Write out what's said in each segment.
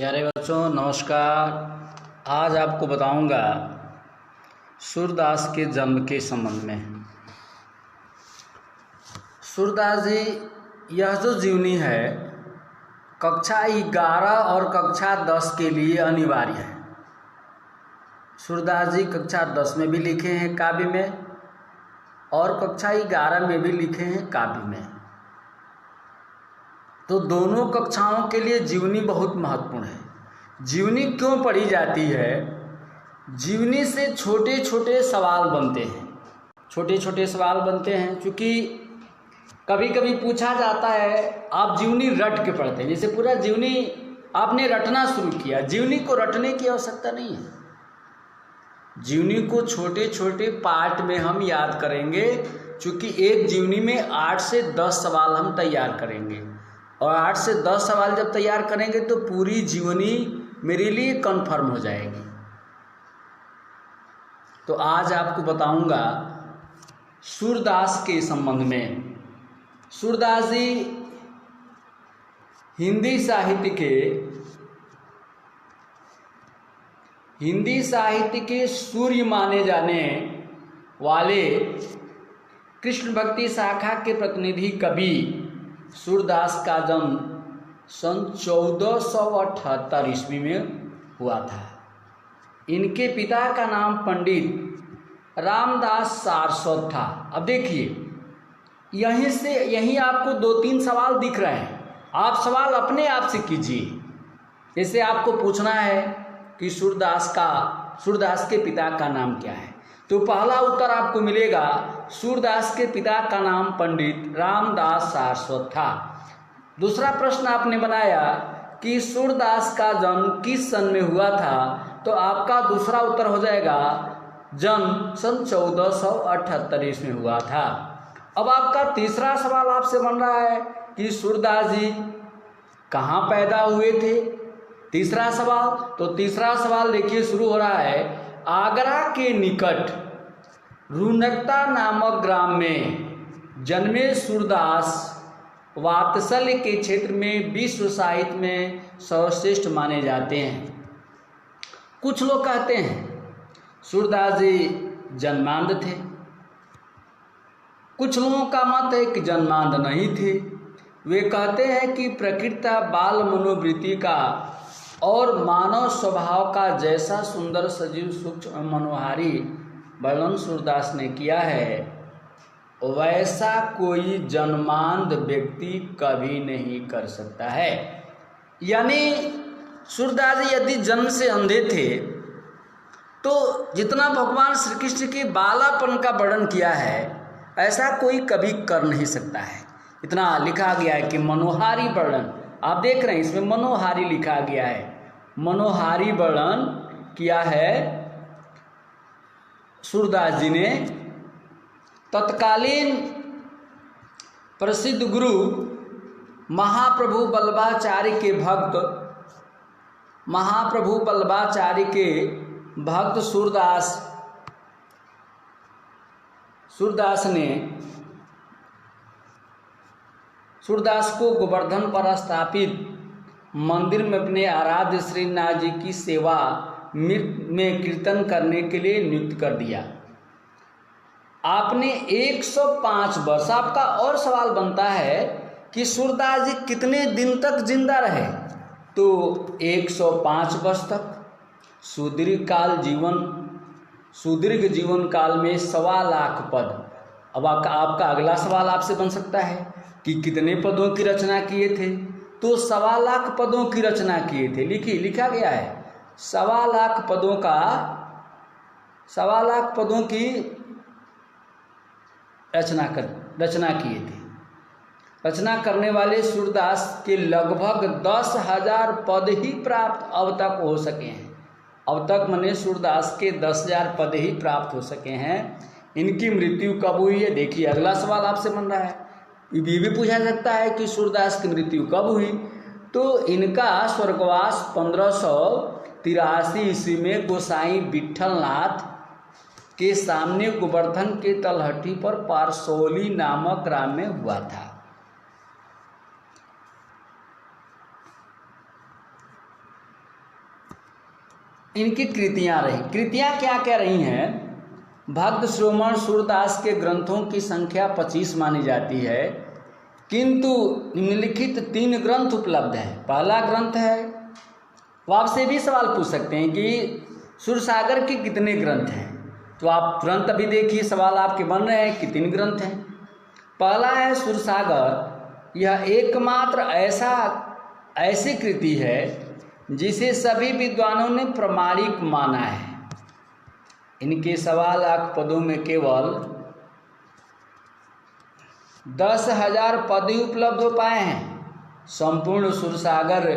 प्यारे बच्चों नमस्कार। आज आपको बताऊंगा सूरदास के जन्म के संबंध में। सूरदास जी यह जो जीवनी है कक्षा 11 और कक्षा 10 के लिए अनिवार्य है। सूरदास जी कक्षा 10 में भी लिखे हैं काव्य में और कक्षा 11 में भी लिखे हैं काव्य में। तो दोनों कक्षाओं के लिए जीवनी बहुत महत्वपूर्ण है। जीवनी क्यों पढ़ी जाती है? जीवनी से छोटे छोटे सवाल बनते हैं, छोटे छोटे सवाल बनते हैं। क्योंकि कभी कभी पूछा जाता है आप जीवनी रट के पढ़ते हैं, जैसे पूरा जीवनी आपने रटना शुरू किया। जीवनी को रटने की आवश्यकता नहीं है। जीवनी को छोटे छोटे पार्ट में हम याद करेंगे। क्योंकि एक जीवनी में 8 से 10 सवाल हम तैयार करेंगे और 8 से 10 सवाल जब तैयार करेंगे तो पूरी जीवनी मेरे लिए कंफर्म हो जाएगी। तो आज आपको बताऊंगा सूरदास के संबंध में। सूरदास जी हिंदी साहित्य के सूर्य माने जाने वाले कृष्ण भक्ति शाखा के प्रतिनिधि कवि सूरदास का जन्म सन 1478 ईस्वी में हुआ था। इनके पिता का नाम पंडित रामदास सारस्वत था। अब देखिए यहीं आपको 2-3 सवाल दिख रहे हैं। आप सवाल अपने आप से कीजिए। जैसे आपको पूछना है कि सूरदास के पिता का नाम क्या है, तो पहला उत्तर आपको मिलेगा सूरदास के पिता का नाम पंडित रामदास सारस्वत था। दूसरा प्रश्न आपने बनाया कि सूरदास का जन्म किस सन में हुआ था, तो आपका दूसरा उत्तर हो जाएगा जन्म सन 1478 ईस्वी में हुआ था। अब आपका तीसरा सवाल आपसे बन रहा है कि सूरदास जी कहाँ पैदा हुए थे। तीसरा सवाल देखिए शुरू हो रहा है। आगरा के निकट रूनकता नामक ग्राम में जन्मे सूरदास वात्सल्य के क्षेत्र में विश्व साहित्य में सर्वश्रेष्ठ माने जाते हैं। कुछ लोग कहते हैं सूरदास जी जन्मांध थे, कुछ लोगों का मत है कि जन्मांध नहीं थे। वे कहते हैं कि प्रकृति बाल मनोवृत्ति का और मानव स्वभाव का जैसा सुंदर सजीव सूक्ष्म मनोहारी वर्णन सूरदास ने किया है वैसा कोई जन्मांध व्यक्ति कभी नहीं कर सकता है। यानी सूरदास जी यदि जन्म से अंधे थे तो जितना भगवान श्री कृष्ण के बालापन का वर्णन किया है ऐसा कोई कभी कर नहीं सकता है। इतना लिखा गया है कि मनोहारी वर्णन, आप देख रहे हैं इसमें मनोहारी लिखा गया है। मनोहारी वर्णन किया है सूरदास जी ने। तत्कालीन प्रसिद्ध गुरु महाप्रभु बल्लभाचार्य के भक्त सूरदास को गोवर्धन पर स्थापित मंदिर में अपने आराध्य श्रीनाथ जी की सेवा में कीर्तन करने के लिए नियुक्त कर दिया। आपने 105 वर्ष, आपका और सवाल बनता है कि सूरदास जी कितने दिन तक जिंदा रहे, तो 105 वर्ष तक। सुदीर्घ जीवन काल में 1.25 लाख पद। अब आपका अगला सवाल आपसे बन सकता है कि कितने पदों की रचना किए थे, तो 1.25 लाख पदों की रचना किए थे। लिखा गया है 1.25 लाख पदों की रचना किए थे। रचना करने वाले सूरदास के लगभग 10,000 पद ही प्राप्त अब तक हो सके हैं। अब तक माने सूरदास के 10,000 पद ही प्राप्त हो सके हैं। इनकी मृत्यु कब हुई है? देखिए अगला सवाल आपसे बन रहा है। ये भी पूछा सकता है कि सूरदास की मृत्यु कब हुई, तो इनका स्वर्गवास 1583 ईस्वी में गोसाई विठलनाथ के सामने गोवर्धन के तलहटी पर पारसौली नामक ग्राम में हुआ था। इनकी कृतियाँ रही। कृतियाँ क्या क्या रही हैं? भक्त श्रोमण सूरदास के ग्रंथों की संख्या 25 मानी जाती है, किंतु निम्नलिखित 3 ग्रंथ उपलब्ध हैं। पहला ग्रंथ है, वो आपसे भी सवाल पूछ सकते हैं कि सुरसागर के कितने ग्रंथ हैं, तो आप तुरंत अभी देखिए सवाल आपके बन रहे हैं कि 3 ग्रंथ हैं। पहला है सुरसागर। यह एकमात्र ऐसी कृति है जिसे सभी विद्वानों ने प्रमाणिक माना है। इनके सवालाख पदों में केवल 10,000 पद ही उपलब्ध हो पाए हैं। संपूर्ण सुरसागर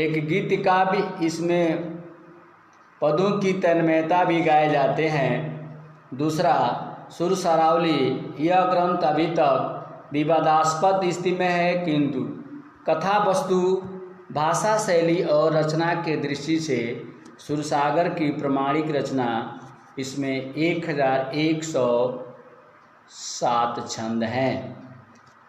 एक गीत काव्य, इसमें पदों की तन्मयता भी गाए जाते हैं। दूसरा, सुरसरावली, यह ग्रंथ अभी तक विवादास्पद स्थिति में है, किंतु कथा वस्तु, भाषा शैली और रचना के दृष्टि से सुरसागर की प्रमाणिक रचना, इसमें 1107 छंद हैं।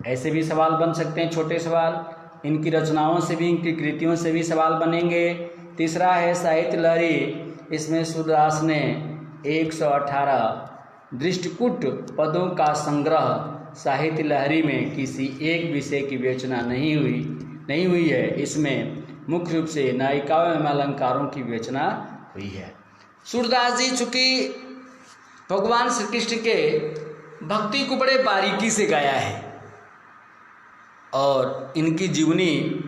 ऐसे भी सवाल बन सकते हैं, छोटे सवाल। इनकी रचनाओं से भी, इनकी कृतियों से भी सवाल बनेंगे। तीसरा है साहित्य लहरी। इसमें सूरदास ने 118 दृष्टिकूट पदों का संग्रह, साहित्य लहरी में किसी एक विषय की विवेचना नहीं हुई है। इसमें मुख्य रूप से नायिकाओं एवं अलंकारों की विवेचना हुई है। सूरदास जी चूँकि भगवान श्री कृष्ण के भक्ति को बड़े बारीकी से गाया है, और इनकी जीवनी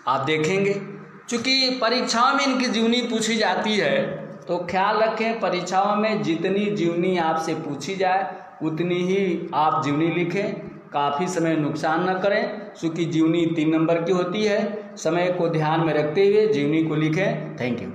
आप देखेंगे। चूँकि परीक्षाओं में इनकी जीवनी पूछी जाती है, तो ख्याल रखें परीक्षाओं में जितनी जीवनी आपसे पूछी जाए उतनी ही आप जीवनी लिखें। काफ़ी समय नुकसान न करें, क्योंकि जीवनी 3 नंबर की होती है। समय को ध्यान में रखते हुए जीवनी को लिखें। Thank you.